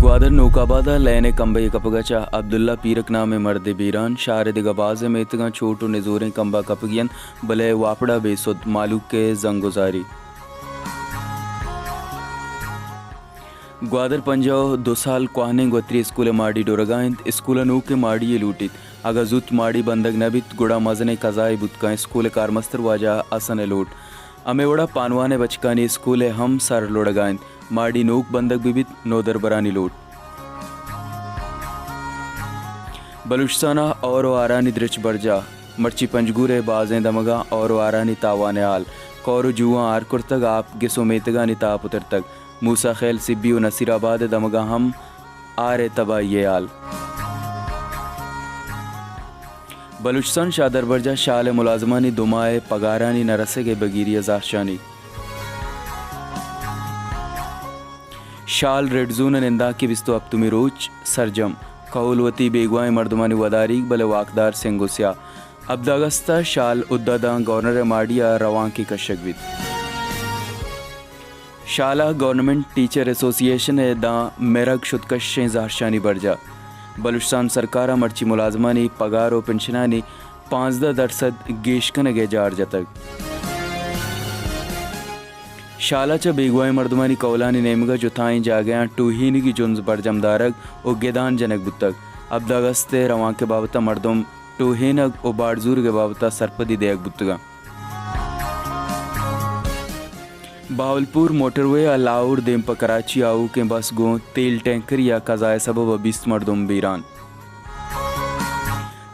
ग्वादर नौकाबादा लैने कंबई कपगचा अब्दुल्ला पीरक नामे मर्द बीरान शारद गबाज में इतगा छोटू नजोरें कंबा कपगियन बले वापड़ा बेसुद मालूक के जंगुजारी ग्वादर पंजाब 2 साल क्वाहने गोत्री स्कूल माड़ी डोरगाइंद स्कूल नू के माड़ी लूटित अगर जुत माड़ी बंदक नबित गुड़ा मजने कजाई बुतका स्कूल कारमस्तर वाजा असन लोट अमेवड़ा पानवाने बचकानी स्कूल हम सर लोड़गाइंद माड़ी नोक बंदक बिबित नोदर बरानी लोट बलुचिस्ताना और आरानी द्रिच बरजा मर्ची पंजगूरे बाजें दमगा और आरानी तावाने आल कौर जुआ आरकुर तक आप गिसो मेतगा निता पुतर तक मूसा खेल सिब्बी व नसीराबाद दमगा हम आरे तबा ये आल बलुचिस्तान शादर बरजा शाल मुलाजमानी दुमाए पगारानी नरसे के बगीरी अजाशानी शाल रेड जोन निंदा की बिस्तो अब तुम्हें रोज सरजम कौलवती बेगवाए मर्दमानी वदारी बले वाकदार सेंगोसिया अब्दागस्ता शाल उद्दादा गवर्नर माडिया रवां की कशकविद शाला गवर्नमेंट टीचर एसोसिएशन दा मेरग शुदकशें जारशानी बरजा बलुचिस्तान सरकारा मर्ची मुलाजमानी पगार और पेंशनानी 15% गेशकन गे जार जतक शाला च बेगवाई मर्दमानी कौलानी नेमगा जुथाई जागया टूहीन की जुन्ज बरजमदारग और गेदान जनक बुतक अब्दागस्ते रवां के बाबता मर्दम टूहीनग और बाड़जूर के बाबता सरपदी देयक बुतगा बावलपुर मोटरवे अलाउर देमपा कराची आऊ के बस गो तेल टैंकर या कजाए सबब 20 मर्दम बीरान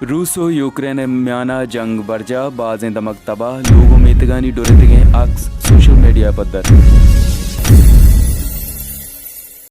रूस और यूक्रेन म्याना जंग बरजा बाजें दमक तबाह लोगों में इतगानी डोरे अक्स सोशल मीडिया पर